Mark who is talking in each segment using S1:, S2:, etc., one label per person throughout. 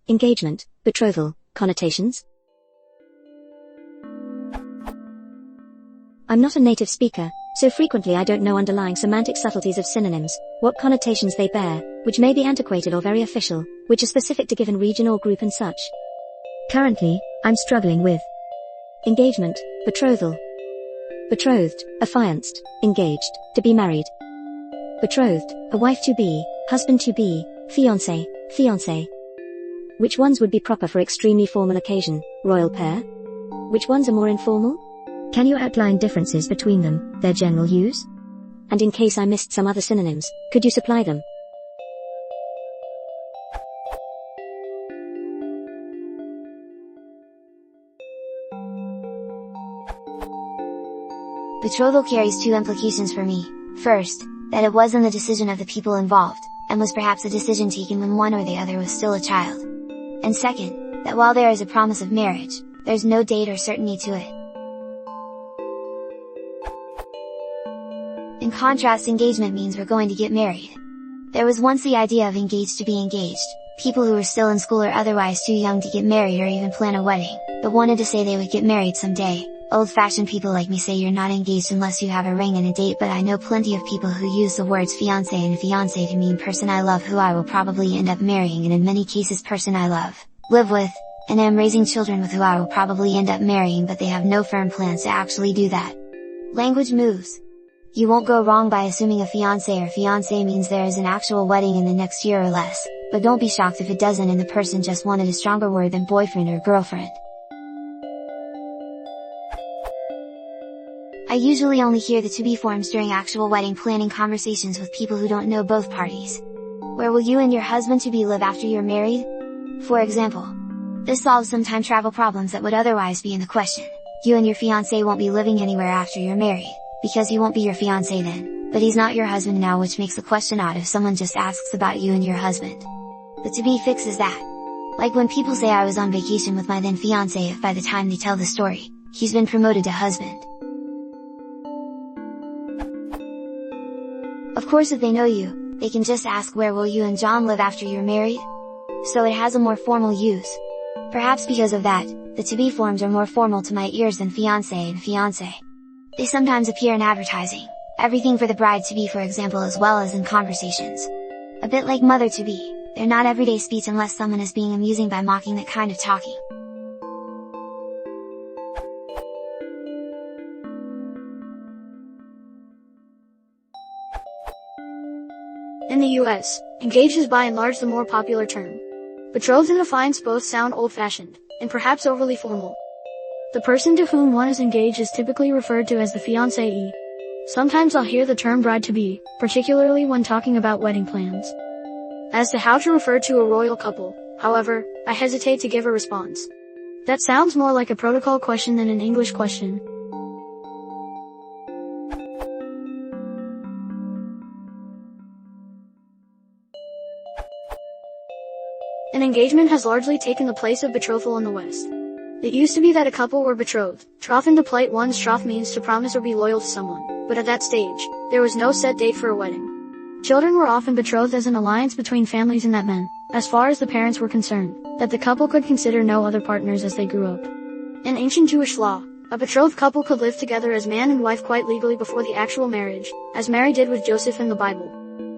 S1: engagement, betrothal, connotations. I'm not a native speaker, so frequently I don't know underlying semantic subtleties of synonyms, what connotations they bear, which may be antiquated or very official, which are specific to given region or group and such. Currently, I'm struggling with engagement, betrothal. Betrothed, affianced, engaged, to be married. Betrothed, a wife to be, husband to be, fiancé, fiancée. Which ones would be proper for extremely formal occasion, royal pair? Which ones are more informal? Can you outline differences between them, their general use? And in case I missed some other synonyms, could you supply them?
S2: Betrothal carries two implications for me. First, that it wasn't the decision of the people involved, and was perhaps a decision taken when one or the other was still a child. And second, that while there is a promise of marriage, there's no date or certainty to it. In contrast, engagement means we're going to get married. There was once the idea of engaged to be engaged, people who were still in school or otherwise too young to get married or even plan a wedding, but wanted to say they would get married someday. Old-fashioned people like me say you're not engaged unless you have a ring and a date, but I know plenty of people who use the words fiancé and fiancée to mean person I love who I will probably end up marrying, and in many cases person I love, live with, and am raising children with who I will probably end up marrying, but they have no firm plans to actually do that. Language moves. You won't go wrong by assuming a fiancé or fiancée means there is an actual wedding in the next year or less, but don't be shocked if it doesn't and the person just wanted a stronger word than boyfriend or girlfriend. I usually only hear the to-be forms during actual wedding planning conversations with people who don't know both parties. Where will you and your husband to-be live after you're married? For example. This solves some time travel problems that would otherwise be in the question. You and your fiancé won't be living anywhere after you're married, because he won't be your fiancé then, but he's not your husband now, which makes the question odd if someone just asks about you and your husband. The to-be fixes that. Like when people say I was on vacation with my then fiancé if by the time they tell the story, he's been promoted to husband. Of course, if they know you, they can just ask where will you and John live after you're married? So it has a more formal use. Perhaps because of that, the to-be forms are more formal to my ears than fiancé and fiancée. They sometimes appear in advertising, everything for the bride-to-be for example, as well as in conversations. A bit like mother-to-be, they're not everyday speech unless someone is being amusing by mocking that kind of talking.
S3: In the US, engaged is by and large the more popular term. Betrothed and affianced both sound old-fashioned, and perhaps overly formal. The person to whom one is engaged is typically referred to as the fiancée. Sometimes I'll hear the term bride-to-be, particularly when talking about wedding plans. As to how to refer to a royal couple, however, I hesitate to give a response. That sounds more like a protocol question than an English question. An engagement has largely taken the place of betrothal in the West. It used to be that a couple were betrothed. Troth to plight one's troth means to promise or be loyal to someone, but at that stage, there was no set date for a wedding. Children were often betrothed as an alliance between families, and that meant, as far as the parents were concerned, that the couple could consider no other partners as they grew up. In ancient Jewish law, a betrothed couple could live together as man and wife quite legally before the actual marriage, as Mary did with Joseph in the Bible.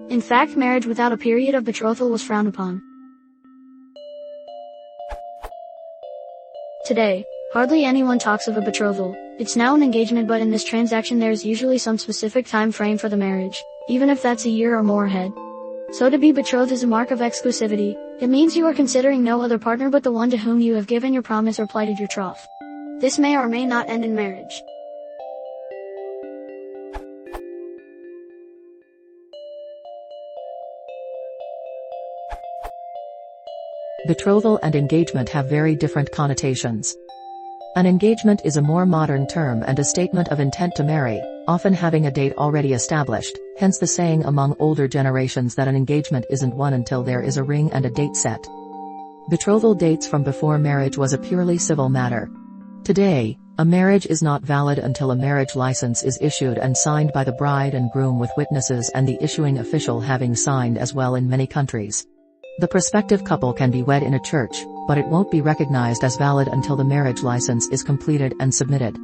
S3: In fact, marriage without a period of betrothal was frowned upon. Today, hardly anyone talks of a betrothal. It's now an engagement, but in this transaction there is usually some specific time frame for the marriage, even if that's a year or more ahead. So to be betrothed is a mark of exclusivity. It means you are considering no other partner but the one to whom you have given your promise or plighted your troth. This may or may not end in marriage.
S4: Betrothal and engagement have very different connotations. An engagement is a more modern term and a statement of intent to marry, often having a date already established, hence the saying among older generations that an engagement isn't one until there is a ring and a date set. Betrothal dates from before marriage was a purely civil matter. Today, a marriage is not valid until a marriage license is issued and signed by the bride and groom with witnesses and the issuing official having signed as well in many countries. The prospective couple can be wed in a church, but it won't be recognized as valid until the marriage license is completed and submitted.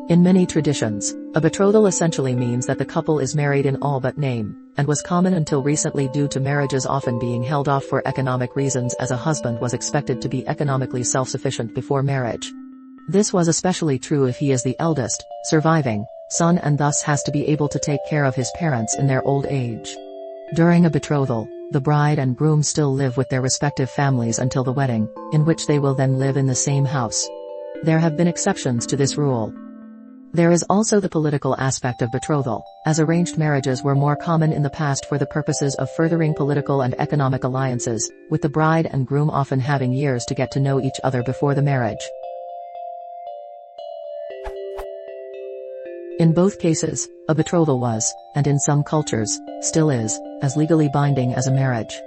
S4: In many traditions, a betrothal essentially means that the couple is married in all but name, and was common until recently due to marriages often being held off for economic reasons, as a husband was expected to be economically self-sufficient before marriage. This was especially true if he is the eldest, surviving, son and thus has to be able to take care of his parents in their old age. During a betrothal, the bride and groom still live with their respective families until the wedding, in which they will then live in the same house. There have been exceptions to this rule. There is also the political aspect of betrothal, as arranged marriages were more common in the past for the purposes of furthering political and economic alliances, with the bride and groom often having years to get to know each other before the marriage. In both cases, a betrothal was, and in some cultures, still is, as legally binding as a marriage.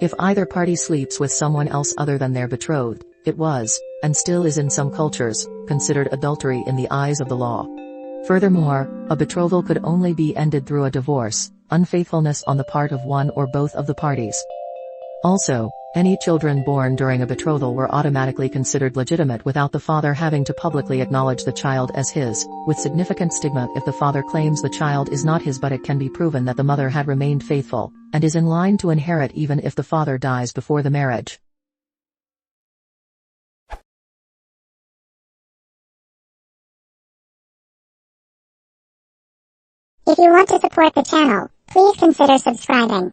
S4: If either party sleeps with someone else other than their betrothed, it was, and still is in some cultures, considered adultery in the eyes of the law. Furthermore, a betrothal could only be ended through a divorce, unfaithfulness on the part of one or both of the parties. Also, any children born during a betrothal were automatically considered legitimate without the father having to publicly acknowledge the child as his, with significant stigma if the father claims the child is not his, but it can be proven that the mother had remained faithful, and is in line to inherit even if the father dies before the marriage.
S5: If you want to support the channel, please consider subscribing.